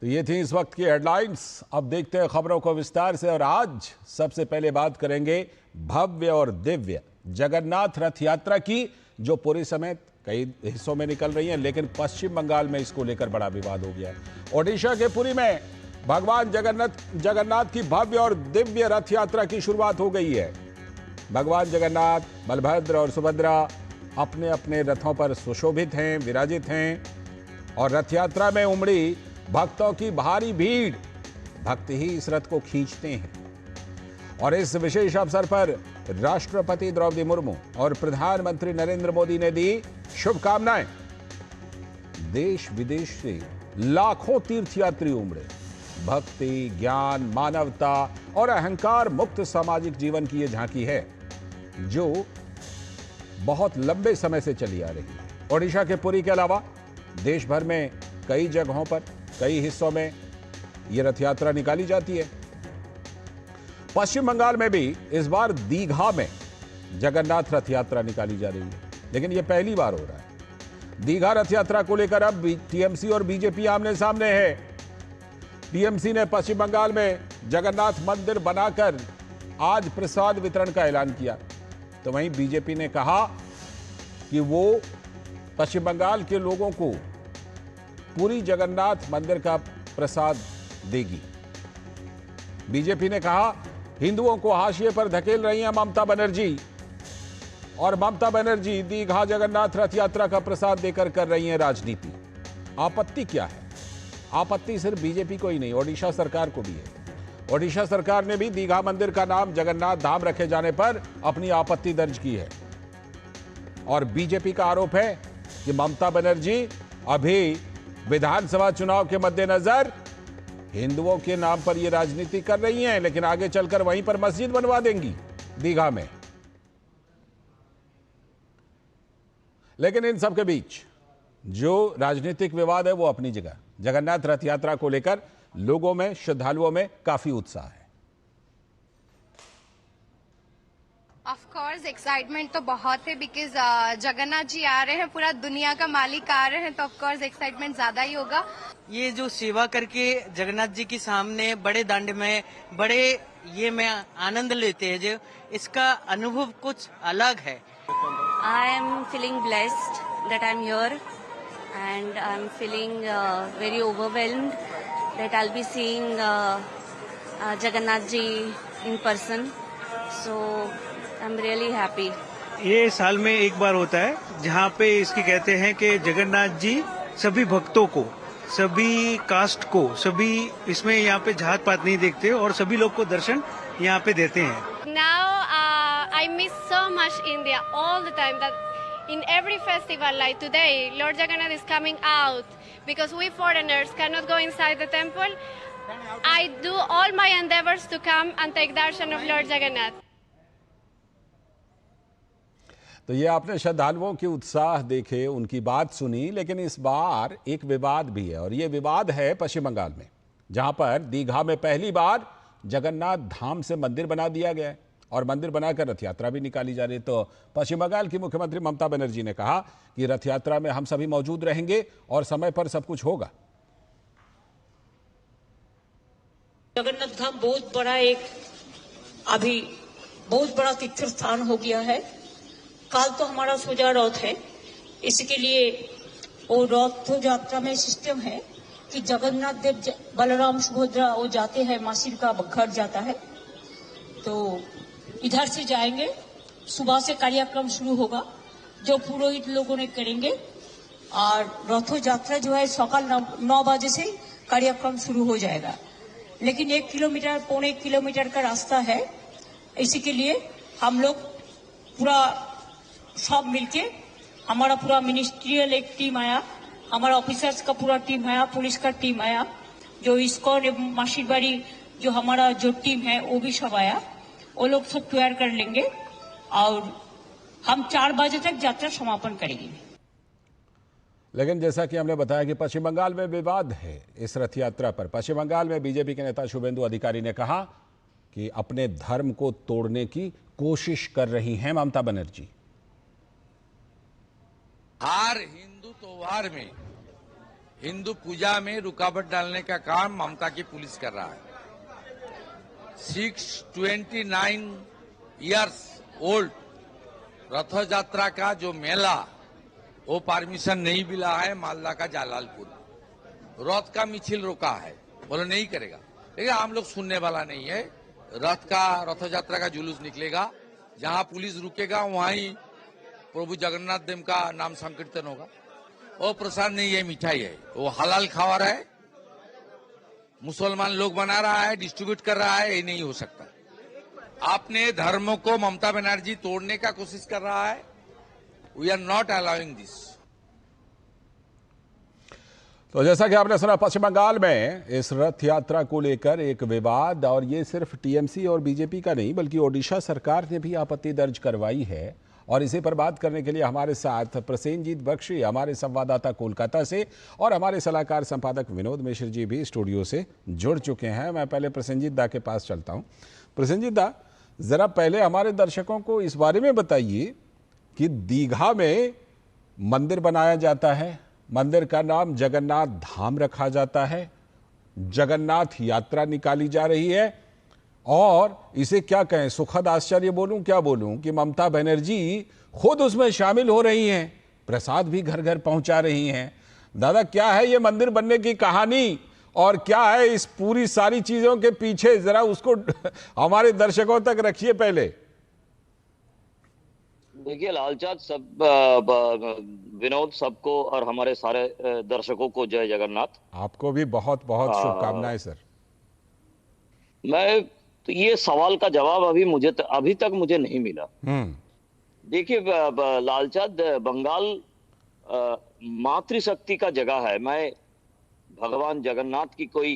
तो ये थी इस वक्त की हेडलाइंस। अब देखते हैं खबरों को विस्तार से। और आज सबसे पहले बात करेंगे भव्य और दिव्य जगन्नाथ रथ यात्रा की, जो पुरी समेत कई हिस्सों में निकल रही है, लेकिन पश्चिम बंगाल में इसको लेकर बड़ा विवाद हो गया है। ओडिशा के पुरी में भगवान जगन्नाथ की भव्य और दिव्य रथ यात्रा की शुरुआत हो गई है। भगवान जगन्नाथ, बलभद्र और सुभद्रा अपने अपने रथों पर सुशोभित हैं, विराजित हैं और रथ यात्रा में उमड़ी भक्तों की भारी भीड़। भक्त ही इस रथ को खींचते हैं और इस विशेष अवसर पर राष्ट्रपति द्रौपदी मुर्मू और प्रधानमंत्री नरेंद्र मोदी ने दी शुभकामनाएं। देश विदेश से लाखों तीर्थयात्री उमड़े। भक्ति, ज्ञान, मानवता और अहंकार मुक्त सामाजिक जीवन की यह झांकी है, जो बहुत लंबे समय से चली आ रही है। ओडिशा के पुरी के अलावा देश भर में कई जगहों पर, कई हिस्सों में यह रथ यात्रा निकाली जाती है। पश्चिम बंगाल में भी इस बार दीघा में जगन्नाथ रथ यात्रा निकाली जा रही है, लेकिन यह पहली बार हो रहा है। दीघा रथ यात्रा को लेकर अब टीएमसी और बीजेपी आमने सामने है। टीएमसी ने पश्चिम बंगाल में जगन्नाथ मंदिर बनाकर आज प्रसाद वितरण का ऐलान किया, तो वहीं बीजेपी ने कहा कि वो पश्चिम बंगाल के लोगों को पूरी जगन्नाथ मंदिर का प्रसाद देगी। बीजेपी ने कहा हिंदुओं को हाशिए पर धकेल रही हैं ममता बनर्जी, और ममता बनर्जी दीघा जगन्नाथ रथ यात्रा का प्रसाद देकर कर रही हैं राजनीति। आपत्ति क्या है? आपत्ति सिर्फ बीजेपी को ही नहीं, ओडिशा सरकार को भी है। ओडिशा सरकार ने भी दीघा मंदिर का नाम जगन्नाथ धाम रखे जाने पर अपनी आपत्ति दर्ज की है। और बीजेपी का आरोप है कि ममता बनर्जी अभी विधानसभा चुनाव के मद्देनजर हिंदुओं के नाम पर यह राजनीति कर रही हैं, लेकिन आगे चलकर वहीं पर मस्जिद बनवा देंगी दीघा में। लेकिन इन सबके बीच जो राजनीतिक विवाद है वो अपनी जगह। जगन्नाथ रथ यात्रा को लेकर लोगों में, श्रद्धालुओं में काफी उत्साह है। ऑफ कोर्स एक्साइटमेंट तो बहुत है, बिकॉज जगन्नाथ जी आ रहे हैं, पूरा दुनिया का मालिक आ रहे हैं, तो ऑफ कोर्स एक्साइटमेंट ज्यादा ही होगा। ये जो सेवा करके जगन्नाथ जी के सामने बड़े दांड में बड़े ये में आनंद लेते हैं, जो इसका अनुभव कुछ अलग है। I am feeling blessed that I am here and I'm feeling very overwhelmed that I'll be seeing Jagannath ji in person. So I'm really happy. ये साल में एक बार होता है जहाँ पे इसकी कहते हैं कि जगन्नाथ जी सभी भक्तों को, सभी कास्ट को, सभी इसमें यहाँ पे जात पात नहीं देखते और सभी लोग को दर्शन यहाँ पे देते हैं। Now I miss so much India all the time that in every festival like today, Lord Jagannath is coming out because we foreigners cannot go inside the temple. I do all my endeavors to come and take darshan of Lord Jagannath. तो ये आपने श्रद्धालुओं के उत्साह देखे, उनकी बात सुनी, लेकिन इस बार एक विवाद भी है, और ये विवाद है पश्चिम बंगाल में, जहां पर दीघा में पहली बार जगन्नाथ धाम से मंदिर बना दिया गया है और मंदिर बनाकर रथ यात्रा भी निकाली जा रही है। तो पश्चिम बंगाल की मुख्यमंत्री ममता बनर्जी ने कहा कि रथ यात्रा में हम सभी मौजूद रहेंगे और समय पर सब कुछ होगा। जगन्नाथ धाम बहुत बड़ा अभी बहुत बड़ा तीर्थ स्थान हो गया है। कल तो हमारा सोजा रथ है, इसके लिए वो रथ यात्रा में सिस्टम है कि जगन्नाथ देव, बलराम, सुभद्रा वो जाते हैं, मासिर का घर जाता है, तो इधर से जाएंगे। सुबह से कार्यक्रम शुरू होगा जो पुरोहित लोगों ने करेंगे, और रथ यात्रा जो है सकाल 9 बजे से कार्यक्रम शुरू हो जाएगा। लेकिन 1 किलोमीटर, पौने 1 किलोमीटर का रास्ता है, इसी के लिए हम लोग पूरा सब मिलके, हमारा पूरा मिनिस्ट्रियल एक टीम आया, हमारा ऑफिसर्स का पूरा टीम आया, पुलिस का टीम आया, जो इस्कॉन माशीबाड़ी जो हमारा जो टीम है वो भी सब आया। वो लोग सब तैयार कर लेंगे और हम 4 बजे तक यात्रा समापन करेंगे। लेकिन जैसा कि हमने बताया कि पश्चिम बंगाल में विवाद है इस रथ यात्रा पर। पश्चिम बंगाल में बीजेपी के नेता शुभेंदु अधिकारी ने कहा कि अपने धर्म को तोड़ने की कोशिश कर रही हैं ममता बनर्जी। हर हिंदू त्योहार में हिंदू पूजा में रुकावट डालने का काम ममता की पुलिस कर रहा है। 629 इयर्स ओल्ड रथ यात्रा का जो मेला, वो परमिशन नहीं मिला है मालदा का जालालपुर। रथ का मिছিল रोका है, बोलो नहीं करेगा, लेकिन हम लोग सुनने वाला नहीं है। रथ यात्रा का जुलूस निकलेगा, जहां पुलिस रुकेगा वहां ही प्रभु जगन्नाथ देव का नाम संकीर्तन होगा। वो प्रसाद नहीं है, मिठाई है, वो हलाल खा रहा है, मुसलमान लोग बना रहा है, डिस्ट्रीब्यूट कर रहा है, ये नहीं हो सकता। आपने धर्मों को ममता बनर्जी तोड़ने का कोशिश कर रहा है। We are not allowing this. तो जैसा कि आपने सुना, पश्चिम बंगाल में इस रथ यात्रा को लेकर एक विवाद, और ये सिर्फ टीएमसी और बीजेपी का नहीं बल्कि ओडिशा सरकार ने भी आपत्ति दर्ज करवाई है। और इसी पर बात करने के लिए हमारे साथ प्रसेनजीत बख्शी, हमारे संवाददाता कोलकाता से, और हमारे सलाहकार संपादक विनोद मिश्र जी भी स्टूडियो से जुड़ चुके हैं। मैं पहले प्रसेनजीत दा के पास चलता हूं। प्रसेनजीत दा, जरा पहले हमारे दर्शकों को इस बारे में बताइए कि दीघा में मंदिर बनाया जाता है, मंदिर का नाम जगन्नाथ धाम रखा जाता है, जगन्नाथ यात्रा निकाली जा रही है, और इसे क्या कहें, सुखद आश्चर्य बोलूं क्या बोलूं कि ममता बनर्जी खुद उसमें शामिल हो रही हैं, प्रसाद भी घर घर पहुंचा रही हैं। दादा, क्या है ये मंदिर बनने की कहानी, और क्या है इस पूरी सारी चीजों के पीछे, जरा उसको हमारे दर्शकों तक रखिए पहले। देखिए लालचाँद, सब विनोद सबको और हमारे सारे दर्शकों को जय जगन्नाथ। आपको भी बहुत बहुत शुभकामनाएं सर। मैं तो ये सवाल का जवाब अभी तक मुझे नहीं मिला। देखिए लालचाँद, बंगाल मातृशक्ति का जगह है। मैं भगवान जगन्नाथ की कोई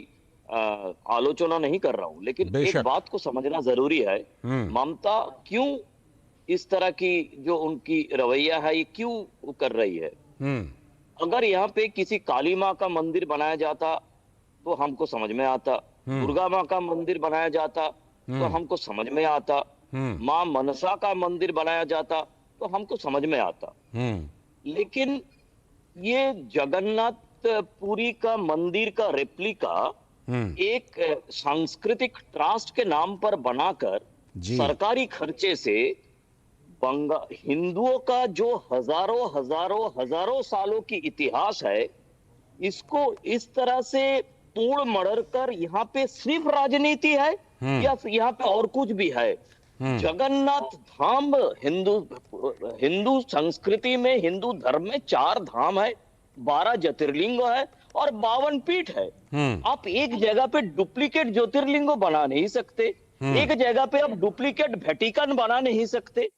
आलोचना नहीं कर रहा हूं, लेकिन एक बात को समझना जरूरी है। ममता क्यों इस तरह की जो उनकी रवैया है, ये क्यों कर रही है? अगर यहाँ पे किसी काली माँ का मंदिर बनाया जाता तो हमको समझ में आता, दुर्गा माँ का मंदिर बनाया जाता तो हमको समझ में आता, माँ मनसा का मंदिर बनाया जाता तो हमको समझ में आता। लेकिन ये जगन्नाथ पुरी का मंदिर का रेप्लिका एक सांस्कृतिक ट्रस्ट के नाम पर बनाकर सरकारी खर्चे से हिंदुओं का जो हजारों सालों की इतिहास है, इसको इस तरह से तोड़ मरोड़ कर यहाँ पे सिर्फ राजनीति है या यहाँ पे और कुछ भी है? जगन्नाथ धाम हिंदू संस्कृति में, हिंदू धर्म में 4 धाम है, 12 ज्योतिर्लिंग है और 52 पीठ है। आप एक जगह पे डुप्लीकेट ज्योतिर्लिंगो बना नहीं सकते, एक जगह पे आप डुप्लीकेट वेटिकन बना नहीं सकते।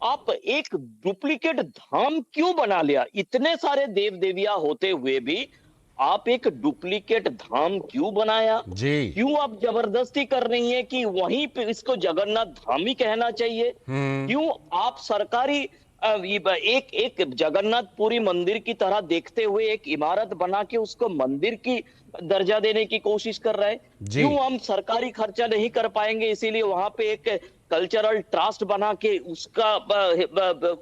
आप एक डुप्लीकेट धाम क्यों बना लिया? इतने सारे देव देवियां होते हुए भी आप एक डुप्लीकेट धाम क्यों बनाया? क्यों आप जबरदस्ती कर रही हैं कि वहीं पे इसको जगन्नाथ धाम ही कहना चाहिए? क्यों आप सरकारी एक जगन्नाथ पुरी मंदिर की तरह देखते हुए एक इमारत बना के उसको मंदिर की दर्जा देने की कोशिश कर रहे हैं? क्यों हम सरकारी खर्चा नहीं कर पाएंगे, इसीलिए वहां पे एक कल्चरल ट्रस्ट बना के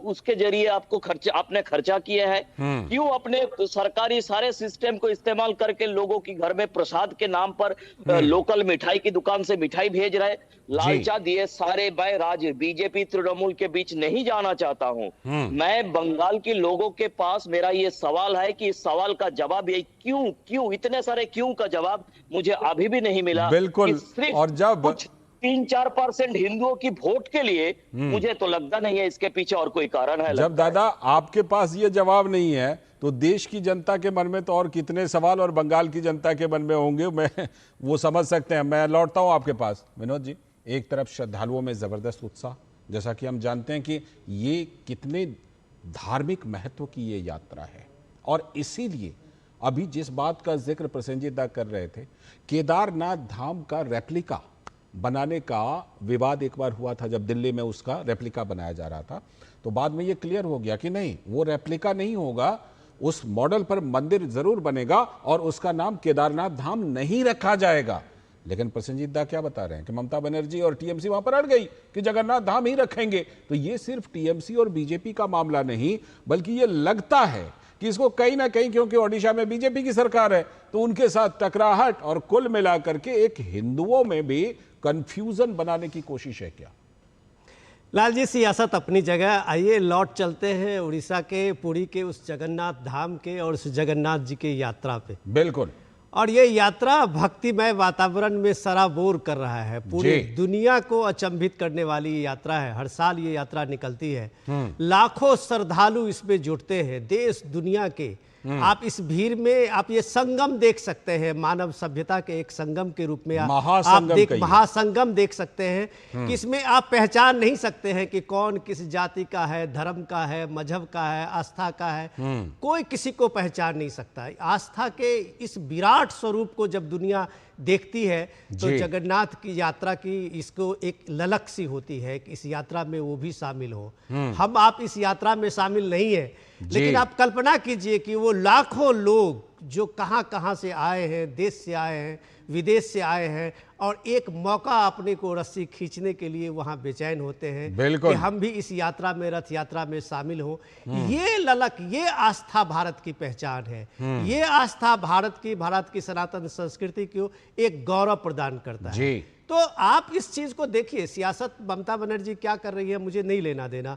उसके जरिए आपने खर्चा किया है? क्यों अपने सरकारी सारे सिस्टम को इस्तेमाल करके लोगों की घर में प्रसाद के नाम पर लोकल मिठाई की दुकान से मिठाई भेज रहे? लालचाँद, ये सारे मैं बीजेपी तृणमूल के बीच नहीं जाना चाहता हूं। मैं बंगाल के लोगों के पास मेरा ये सवाल है कि इस सवाल का जवाब ये क्यों इतने सारे क्यों का जवाब मुझे अभी भी नहीं मिला। बिल्कुल। और जब 3-4% हिंदुओं की वोट के लिए, मुझे तो लगता नहीं है इसके पीछे और कोई कारण है। जब दादा आपके पास ये जवाब नहीं है तो देश की जनता के मन में तो और कितने सवाल और बंगाल की जनता के मन में होंगे, मैं वो समझ सकते हैं। मैं लौटता हूं आपके पास विनोद जी। एक तरफ श्रद्धालुओं में जबरदस्त उत्साह, जैसा कि हम जानते हैं कि ये कितने धार्मिक महत्व की ये यात्रा है, और इसीलिए अभी जिस बात का जिक्र प्रसेनजीत दा कर रहे थे, केदारनाथ धाम का रेप्लिका बनाने का विवाद एक बार हुआ था जब दिल्ली में उसका रेप्लिका बनाया जा रहा था, तो बाद में ये क्लियर हो गया कि नहीं, वो रेप्लिका नहीं होगा, उस मॉडल पर मंदिर जरूर बनेगा और उसका नाम केदारनाथ धाम नहीं रखा जाएगा। लेकिन प्रसेनजीत दा क्या बता रहे हैं कि ममता बनर्जी और टीएमसी वहां पर अड़ गई कि जगन्नाथ धाम ही रखेंगे। तो ये सिर्फ टीएमसी और बीजेपी का मामला नहीं, बल्कि ये लगता है कि इसको कहीं ना कहीं, क्योंकि ओडिशा में बीजेपी की सरकार है, तो उनके साथ टकराहट और कुल मिलाकर के एक हिंदुओं में भी कंफ्यूजन बनाने की कोशिश है क्या? लाल जी, सियासत अपनी जगह। आइए लौट चलते हैं उड़ीसा के पुरी के उस जगन्नाथ धाम के और उस जगन्नाथ जी की यात्रा पे। बिल्कुल। और ये यात्रा भक्तिमय वातावरण में सराबोर कर रहा है, पूरी दुनिया को अचंभित करने वाली ये यात्रा है। हर साल ये यात्रा निकलती है, लाखों श्रद्धालु इसमें जुटते हैं, देश दुनिया के। आप इस भीड़ में आप ये संगम देख सकते हैं, मानव सभ्यता के एक संगम के रूप में आप महासंगम देख सकते हैं कि इसमें आप पहचान नहीं सकते हैं कि कौन किस जाति का है, धर्म का है, मजहब का है, आस्था का है। कोई किसी को पहचान नहीं सकता। आस्था के इस विराट स्वरूप को जब दुनिया देखती है तो जगन्नाथ की यात्रा की इसको एक ललक सी होती है कि इस यात्रा में वो भी शामिल हो। हम आप इस यात्रा में शामिल नहीं है, लेकिन आप कल्पना कीजिए कि वो लाखों लोग जो कहां कहां से आए हैं, देश से आए हैं, विदेश से आए हैं, और एक मौका अपने को रस्सी खींचने के लिए वहां बेचैन होते हैं कि हम भी इस यात्रा में, रथ यात्रा में शामिल हो। ये ललक, ये आस्था भारत की पहचान है। ये आस्था भारत की सनातन संस्कृति को एक गौरव प्रदान करता है। तो आप इस चीज को देखिए, सियासत ममता बनर्जी क्या कर रही है मुझे नहीं लेना देना।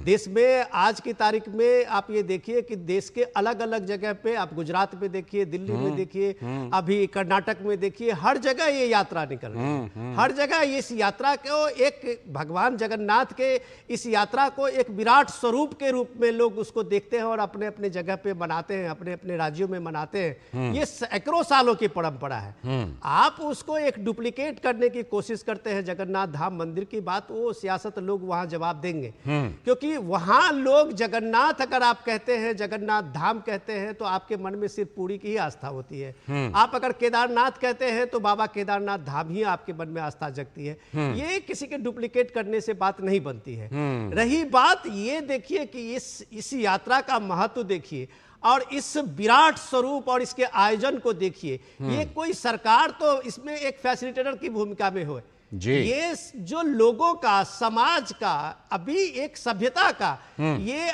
देश में आज की तारीख में आप ये देखिए कि देश के अलग अलग जगह पे, आप गुजरात में देखिए, दिल्ली में देखिए, अभी कर्नाटक में देखिए, हर जगह ये यात्रा निकल रही है। हर जगह इस यात्रा को एक भगवान जगन्नाथ के इस यात्रा को एक विराट स्वरूप के रूप में लोग उसको देखते हैं और अपने अपने जगह पे मनाते हैं, अपने अपने राज्यों में मनाते हैं। ये सैकड़ों सालों की परंपरा है। आप उसको एक डुप्लीकेट करने की कोशिश करते हैं जगन्नाथ धाम मंदिर की बात, वो सियासत लोग वहां जवाब देंगे, क्योंकि वहां लोग जगन्नाथ, अगर आप कहते हैं जगन्नाथ धाम कहते हैं तो आपके मन में सिर्फ पूरी की ही आस्था होती है। आप अगर केदारनाथ कहते हैं तो बाबा केदारनाथ धाम ही आपके मन में आस्था जगती है। ये किसी के डुप्लीकेट करने से बात नहीं बनती है। रही बात, ये देखिए कि इस यात्रा का महत्व देखिए और इस विराट स्वरूप और इसके आयोजन को देखिए। ये कोई सरकार तो इसमें एक फैसिलिटेटर की भूमिका में हो, ये जो लोगों का, समाज का, अभी एक सभ्यता का, ये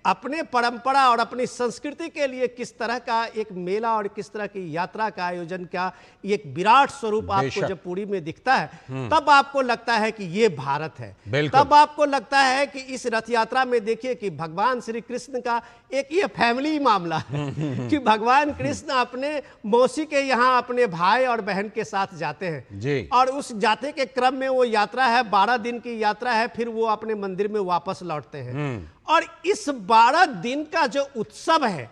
अपने परंपरा और अपनी संस्कृति के लिए किस तरह का एक मेला और किस तरह की यात्रा का आयोजन का एक विराट स्वरूप आपको जब पुरी में दिखता है तब आपको लगता है कि ये भारत है। तब आपको लगता है कि इस रथ यात्रा में देखिए कि भगवान श्री कृष्ण का एक ये फैमिली मामला है कि भगवान कृष्ण अपने मौसी के यहाँ अपने भाई और बहन के साथ जाते हैं और उस जाते के क्रम में वो यात्रा है, 12 दिन की यात्रा है, फिर वो अपने मंदिर में वापस लौटते हैं। और इस 12 दिन का जो उत्सव है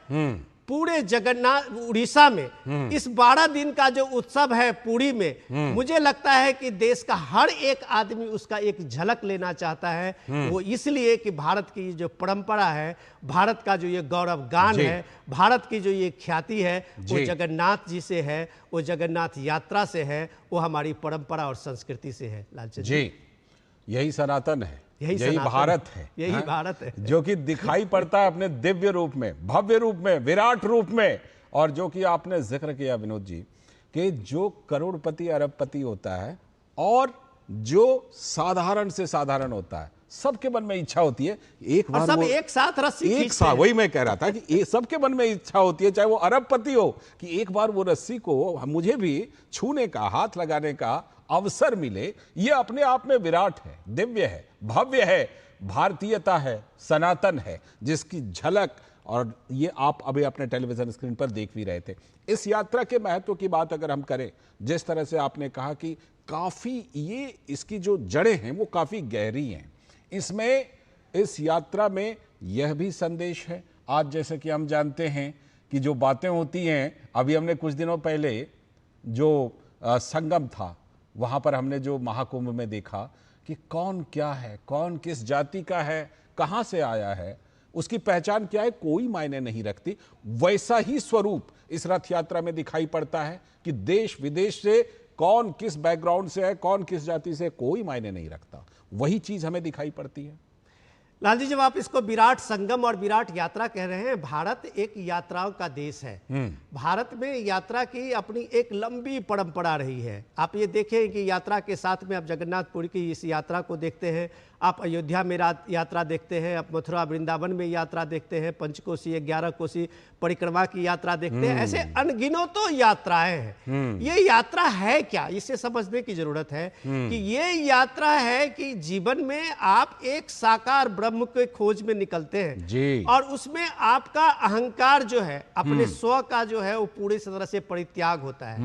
पूरे जगन्नाथ उड़ीसा में, इस 12 दिन का जो उत्सव है पुरी में, मुझे लगता है कि देश का हर एक आदमी उसका एक झलक लेना चाहता है। वो इसलिए कि भारत की जो परंपरा है, भारत का जो ये गौरव गान है, भारत की जो ये ख्याति है, वो जगन्नाथ जी से है, वो जगन्नाथ यात्रा से है, वो हमारी परंपरा और संस्कृति से है। लालचंद जी, यही सनातन है, यही भारत है, यही भारत है जो कि दिखाई पड़ता है अपने दिव्य रूप में, भव्य रूप में, विराट रूप में। और जो कि आपने जिक्र किया विनोद जी कि जो करोड़पति अरबपति होता है और जो साधारण से साधारण होता है, सबके मन में इच्छा होती है एक बार सब एक साथ रस्सी खींचते हैं। वही मैं कह रहा था कि सबके मन में इच्छा होती है, चाहे वो अरबपति हो, कि एक बार वो रस्सी को मुझे भी छूने का, हाथ लगाने का अवसर मिले। ये अपने आप में विराट है, दिव्य है, भव्य है, भारतीयता है, सनातन है, जिसकी झलक और ये आप अभी अपने टेलीविजन स्क्रीन पर देख भी रहे थे। इस यात्रा के महत्व की बात अगर हम करें, जिस तरह से आपने कहा कि काफी ये इसकी जो जड़ें हैं वो काफी गहरी हैं, इसमें इस यात्रा में यह भी संदेश है। आज जैसे कि हम जानते हैं कि जो बातें होती हैं, अभी हमने कुछ दिनों पहले जो संगम था वहां पर हमने जो महाकुंभ में देखा कि कौन क्या है, कौन किस जाति का है, कहां से आया है, उसकी पहचान क्या है, कोई मायने नहीं रखती। वैसा ही स्वरूप इस रथ यात्रा में दिखाई पड़ता है कि देश विदेश से कौन किस बैकग्राउंड से है, कौन किस जाति से, कोई मायने नहीं रखता। वही चीज हमें दिखाई पड़ती है। लाल जी, जब आप इसको विराट संगम और विराट यात्रा कह रहे हैं, भारत एक यात्राओं का देश है। भारत में यात्रा की अपनी एक लंबी परंपरा रही है। आप ये देखें कि यात्रा के साथ में आप जगन्नाथपुरी की इस यात्रा को देखते हैं, आप अयोध्या में यात्रा देखते हैं, आप मथुरा वृंदावन में यात्रा देखते हैं, पंचकोसी 11 कोसी परिक्रमा की यात्रा देखते हैं। ऐसे अनगिनतों यात्राएं हैं। ये यात्रा है क्या, इसे समझने की जरूरत है कि ये यात्रा है कि जीवन में आप एक साकार ब्रह्म के खोज में निकलते हैं जी। और उसमें आपका अहंकार जो है, अपने स्व का जो है, वो पूरी तरह से परित्याग होता है।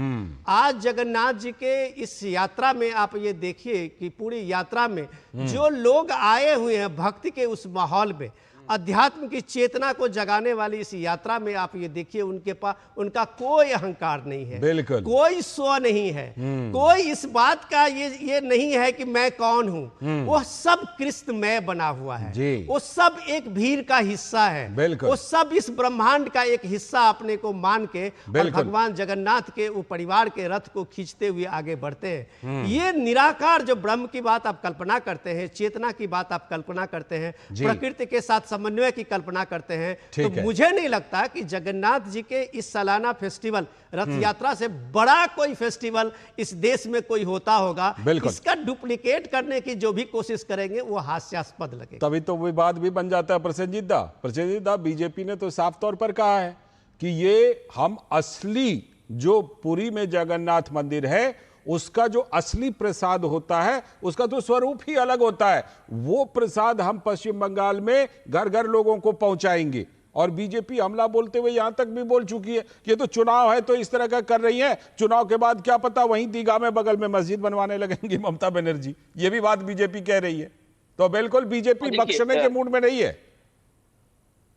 आज जगन्नाथ जी के इस यात्रा में आप ये देखिए कि पूरी यात्रा में जो लोग आए हुए हैं भक्ति के उस माहौल में, अध्यात्म की चेतना को जगाने वाली इस यात्रा में आप ये देखिए उनके पास उनका कोई अहंकार नहीं है, बिल्कुल कोई स्व नहीं है, कोई इस बात का ये नहीं है कि मैं कौन हूं। वो सब कृष्णमय बना हुआ है जी। वो सब एक भीड़ का हिस्सा है, बिल्कुल। वो सब इस ब्रह्मांड का एक हिस्सा अपने को मान के और भगवान जगन्नाथ के वो परिवार के रथ को खींचते हुए आगे बढ़ते हैं। ये निराकार जो ब्रह्म की बात आप कल्पना करते हैं, चेतना की बात आप कल्पना करते हैं, प्रकृति के साथ समन्वय की कल्पना करते हैं, तो मुझे नहीं लगता कि जगन्नाथ जी के इस सालाना फेस्टिवल रथ यात्रा से बड़ा कोई फेस्टिवल इस देश में कोई होता होगा। इसका डुप्लीकेट करने की जो भी कोशिश करेंगे वो हास्यास्पद लगे। तभी तो विवाद भी बन जाता है। प्रसेनजीत दा, बीजेपी ने तो साफ तौर पर कहा है कि ये हम असली जो पुरी में जगन्नाथ मंदिर है उसका जो असली प्रसाद होता है उसका तो स्वरूप ही अलग होता है, वो प्रसाद हम पश्चिम बंगाल में घर घर लोगों को पहुंचाएंगे। और बीजेपी हमला बोलते हुए यहां तक भी बोल चुकी है कि ये तो चुनाव है तो इस तरह का कर रही है, चुनाव के बाद क्या पता वहीं दीघा में बगल में मस्जिद बनवाने लगेंगी ममता बनर्जी, ये भी बात बीजेपी कह रही है। तो बिल्कुल बीजेपी बख्शने के मूड में नहीं है।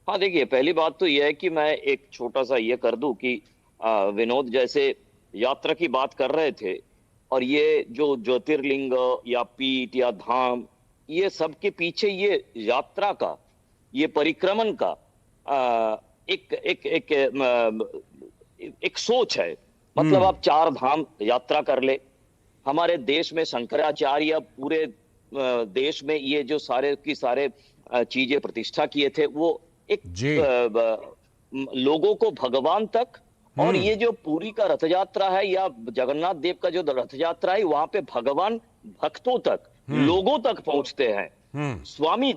हाँ देखिए, पहली बात तो यह है कि मैं एक छोटा सा ये कर दूं कि विनोद जैसे यात्रा की बात कर रहे थे और ये जो ज्योतिर्लिंग या पीठ या धाम, ये सब के पीछे ये यात्रा का, ये परिक्रमण का एक सोच है। मतलब आप 4 धाम यात्रा कर ले, हमारे देश में शंकराचार्य पूरे देश में ये जो सारे की सारे चीजें प्रतिष्ठा किए थे, वो एक लोगों को भगवान तक, और ये जो पुरी का रथ यात्रा है या जगन्नाथ देव का जो रथ यात्रा है, वहां पे भगवान भक्तों तक, लोगों तक पहुंचते हैं। स्वामी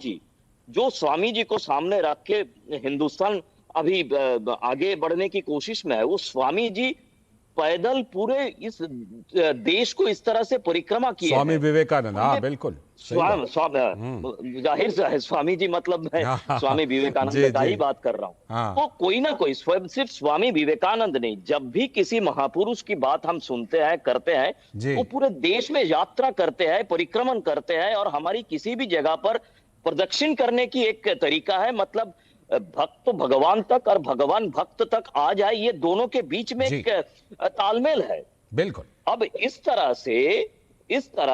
जी को सामने रख के हिंदुस्तान अभी आगे बढ़ने की कोशिश में है। वो स्वामी जी पैदल पूरे इस देश को इस तरह से परिक्रमा किए। स्वामी विवेकानंद, हाँ बिल्कुल जाहिर है स्वामी जी, मतलब मैं स्वामी विवेकानंद का ही बात कर रहा हूँ। तो कोई ना कोई, सिर्फ स्वामी विवेकानंद नहीं, जब भी किसी महापुरुष की बात हम सुनते हैं, करते हैं, वो पूरे देश में यात्रा करते हैं, परिक्रमण करते हैं। और हमारी किसी भी जगह पर प्रदक्षिण करने की एक तरीका है, मतलब भक्त भगवान तक और भगवान भक्त तक आ जाए, ये दोनों के बीच में एक तालमेल है। बिल्कुल। अब इस तरह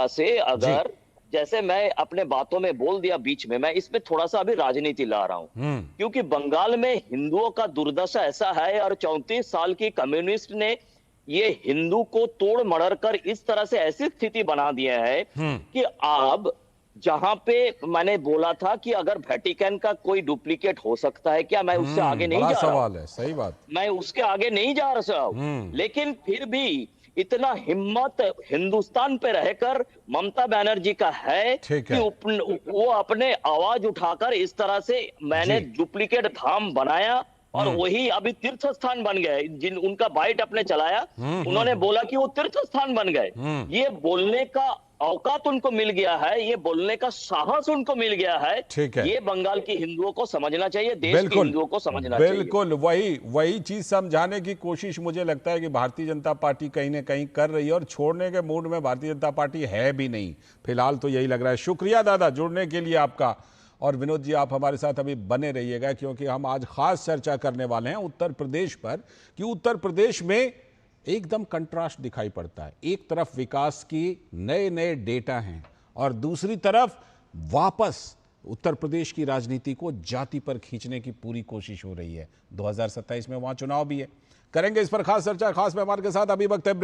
से अगर, जैसे मैं अपने बातों में बोल दिया बीच में, मैं इसमें थोड़ा सा अभी राजनीति ला रहा हूं, क्योंकि बंगाल में हिंदुओं का दुर्दशा ऐसा है और 34 साल की कम्युनिस्ट ने ये हिंदू को तोड़ मरोड़ कर इस तरह से ऐसी स्थिति बना दिया है कि अब जहां पे मैंने बोला था कि अगर वेटिकन का कोई डुप्लीकेट हो सकता है क्या, मैं उससे आगे नहीं जा रहा। सवाल है, सही बात, मैं उसके आगे नहीं जा रहा हूं, लेकिन फिर भी इतना हिम्मत हिंदुस्तान पे रहकर ममता बनर्जी का है कि वो अपने आवाज उठाकर इस तरह से मैंने डुप्लीकेट धाम बनाया और वही अभी तीर्थ स्थान बन गए। जिन उनका बाइट अपने चलाया, उन्होंने बोला कि वो तीर्थ स्थान बन गए। ये बोलने का औकात उनको मिल गया है, ये बोलने का साहस उनको मिल गया है। ये बंगाल की हिंदुओं को समझना चाहिए, देश के हिंदुओं को समझना चाहिए। बिल्कुल वही चीज समझाने की कोशिश मुझे लगता है कि भारतीय जनता पार्टी कहीं ना कहीं कर रही है, और छोड़ने के मूड में भारतीय जनता पार्टी है भी नहीं फिलहाल, तो यही लग रहा है। शुक्रिया दादा जुड़ने के लिए आपका। और विनोद जी, आप हमारे साथ अभी बने रहिएगा, क्योंकि हम आज खास चर्चा करने वाले हैं उत्तर प्रदेश पर, कि उत्तर प्रदेश में एकदम कंट्रास्ट दिखाई पड़ता है। एक तरफ विकास की नए डेटा हैं और दूसरी तरफ वापस उत्तर प्रदेश की राजनीति को जाति पर खींचने की पूरी कोशिश हो रही है। 2027 में वहां चुनाव भी है। करेंगे इस पर खास चर्चा खास मेहमान के साथ। अभी वक्त है ब्रेक।